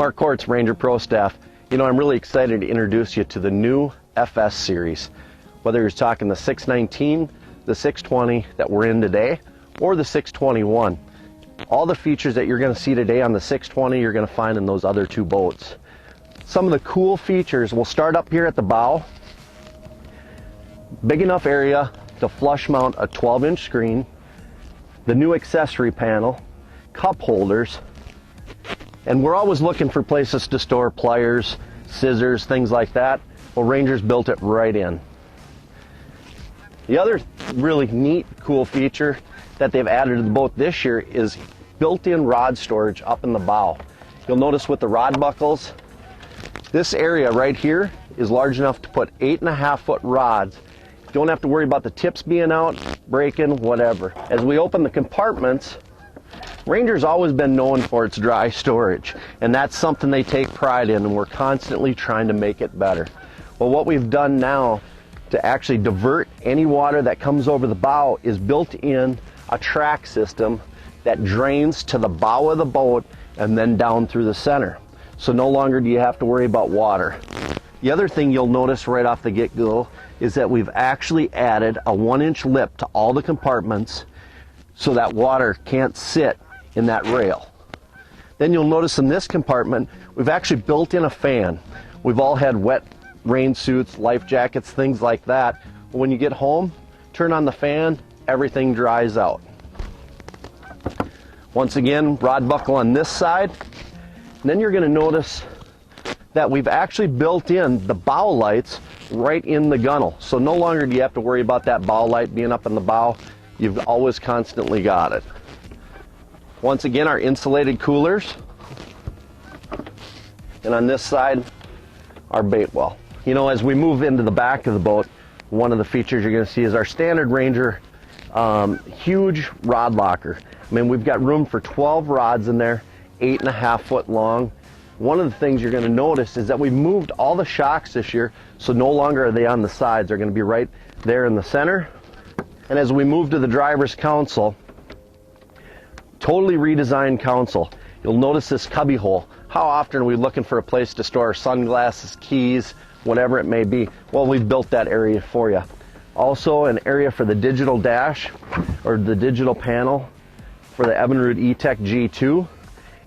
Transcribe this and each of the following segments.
Mark Kortz, Ranger Pro Staff. You know, I'm really excited to introduce you to the new FS series. Whether you're talking the 619, the 620 that we're in today, or the 621. All the features that you're going to see today on the 620, you're going to find in those other two boats. Some of the cool features, we'll start up here at the bow. Big enough area to flush mount a 12-inch screen, the new accessory panel, cup holders, and we're always looking for places to store pliers, scissors, things like that. Well, Ranger's built it right in. The other really neat, cool feature that they've added to the boat this year is built-in rod storage up in the bow. You'll notice with the rod buckles, this area right here is large enough to put 8.5-foot rods. You don't have to worry about the tips being out, breaking, whatever. As we open the compartments, Ranger's always been known for its dry storage, and that's something they take pride in, and we're constantly trying to make it better. Well, what we've done now to actually divert any water that comes over the bow is built in a track system that drains to the bow of the boat and then down through the center. So no longer do you have to worry about water. The other thing you'll notice right off the get-go is that we've actually added a 1-inch lip to all the compartments so that water can't sit in that rail. Then you'll notice in this compartment, we've actually built in a fan. We've all had wet rain suits, life jackets, things like that. When you get home, turn on the fan, everything dries out. Once again, rod buckle on this side. And then you're going to notice that we've actually built in the bow lights right in the gunnel. So no longer do you have to worry about that bow light being up in the bow. You've always constantly got it. Once again, our insulated coolers. And on this side, our bait well. You know, as we move into the back of the boat, one of the features you're going to see is our standard Ranger huge rod locker. I mean, we've got room for 12 rods in there, 8.5-foot long. One of the things you're going to notice is that we moved all the shocks this year, so no longer are they on the sides. They're going to be right there in the center. And as we move to the driver's console, totally redesigned console. You'll notice this cubby hole. How often are we looking for a place to store our sunglasses, keys, whatever it may be? Well, we've built that area for you. Also, an area for the digital dash or the digital panel for the Evinrude E-Tech G2.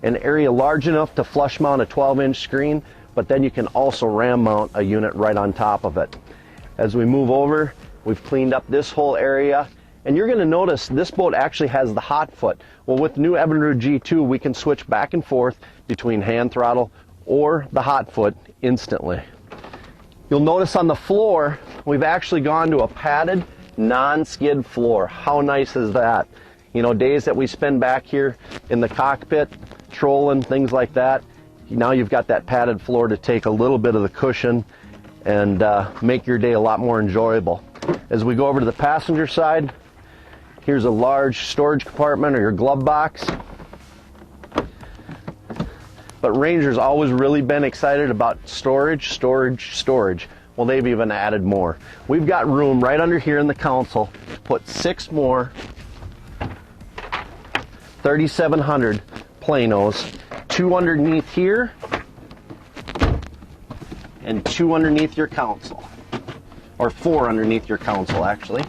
An area large enough to flush mount a 12-inch screen, but then you can also ram mount a unit right on top of it. As we move over, we've cleaned up this whole area, and you're going to notice this boat actually has the hot foot. Well, with the new Evinrude G2, we can switch back and forth between hand throttle or the hot foot instantly. You'll notice on the floor, we've actually gone to a padded, non-skid floor. How nice is that? You know, days that we spend back here in the cockpit, trolling, things like that, now you've got that padded floor to take a little bit of the cushion and make your day a lot more enjoyable. As we go over to the passenger side, here's a large storage compartment or your glove box. But Ranger's always really been excited about storage, storage, storage. Well, they've even added more. We've got room right under here in the console to put 6 more 3700 planos, 2 underneath here and 2 underneath your console, or 4 underneath your console actually.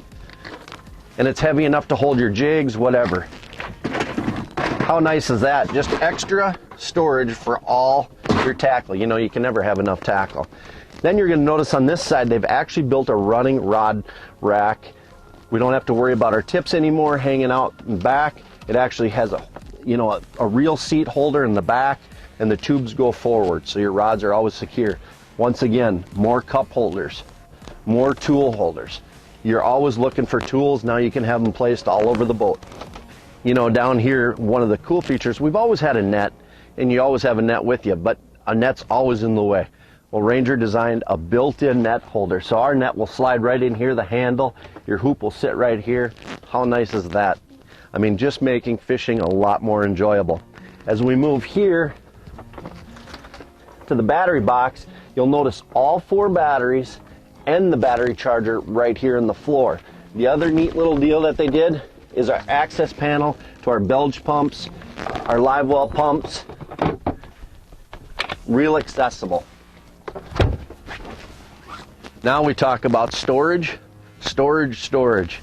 And it's heavy enough to hold your jigs, whatever. How nice is that? Just extra storage for all your tackle. You know, you can never have enough tackle. Then you're going to notice on this side they've actually built a running rod rack. We don't have to worry about our tips anymore hanging out in the back. It actually has a real seat holder in the back, and the tubes go forward, so your rods are always secure. Once again, more cup holders, more tool holders. You're always looking for tools. Now you can have them placed all over the boat. You know, down here, one of the cool features, we've always had a net, and you always have a net with you, but a net's always in the way. Well, Ranger designed a built-in net holder, so our net will slide right in here, the handle, your hoop will sit right here. How nice is that? I mean, just making fishing a lot more enjoyable. As we move here to the battery box, you'll notice all 4 batteries and the battery charger right here in the floor. The other neat little deal that they did is our access panel to our bilge pumps, our live well pumps, real accessible. Now we talk about storage, storage.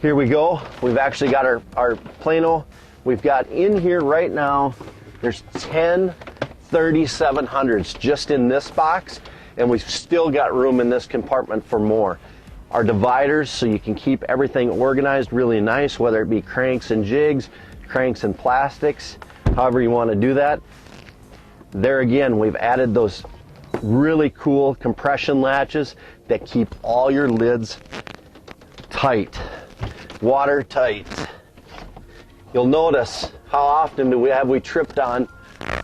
Here we go. We've actually got our Plano. We've got in here right now, there's 10 3700s just in this box, and we've still got room in this compartment for more. Our dividers, so you can keep everything organized really nice, whether it be cranks and jigs, cranks and plastics, however you want to do that. There again, we've added those really cool compression latches that keep all your lids tight, watertight. You'll notice how often have we tripped on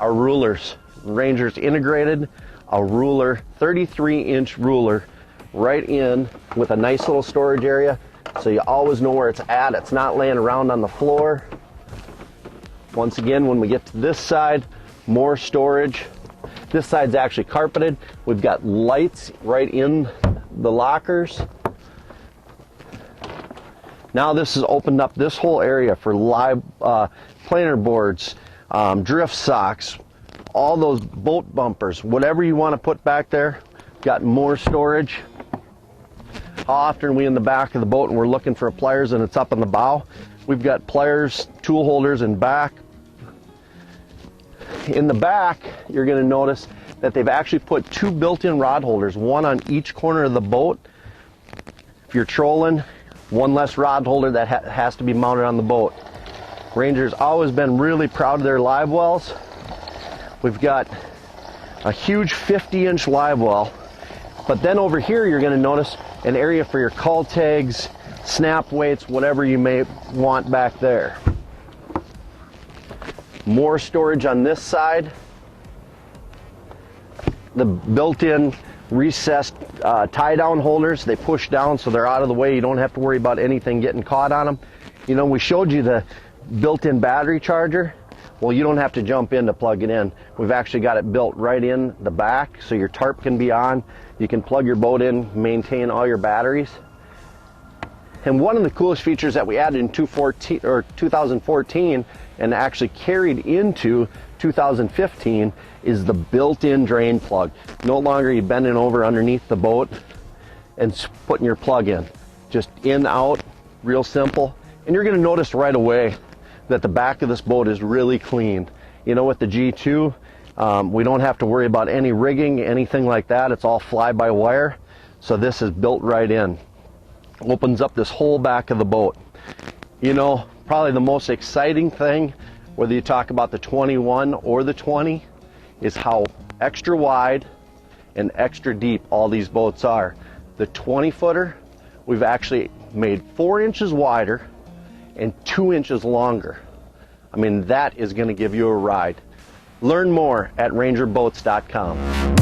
our rulers. Ranger's integrated a ruler, 33-inch ruler, right in with a nice little storage area, so you always know where it's at. It's not laying around on the floor. Once again, when we get to this side, more storage. This side's actually carpeted. We've got lights right in the lockers. Now this has opened up this whole area for live planer boards, drift socks, all those boat bumpers, whatever you want to put back there. Got more storage. How often are we in the back of the boat and we're looking for pliers and it's up in the bow? We've got pliers, tool holders in back. In the back, you're going to notice that they've actually put 2 built-in rod holders, one on each corner of the boat. If you're trolling, one less rod holder that has to be mounted on the boat. Ranger's always been really proud of their live wells. We've got a huge 50-inch live well, but then over here you're going to notice an area for your call tags, snap weights, whatever you may want back there. More storage on this side. The built-in recessed tie-down holders, they push down so they're out of the way. You don't have to worry about anything getting caught on them. You know, we showed you the built-in battery charger. Well, you don't have to jump in to plug it in. We've actually got it built right in the back, so your tarp can be on. You can plug your boat in, maintain all your batteries. And one of the coolest features that we added in 2014 and actually carried into 2015 is the built-in drain plug. No longer are you bending over underneath the boat and putting your plug in. Just in, out, real simple. And you're going to notice right away that the back of this boat is really clean. You know, with the G2, we don't have to worry about any rigging, anything like that. It's all fly-by-wire. So this is built right in. Opens up this whole back of the boat. You know, probably the most exciting thing, whether you talk about the 21 or the 20, is how extra wide and extra deep all these boats are. The 20-footer, we've actually made 4 inches wider and 2 inches longer. I mean, that is going to give you a ride. Learn more at rangerboats.com.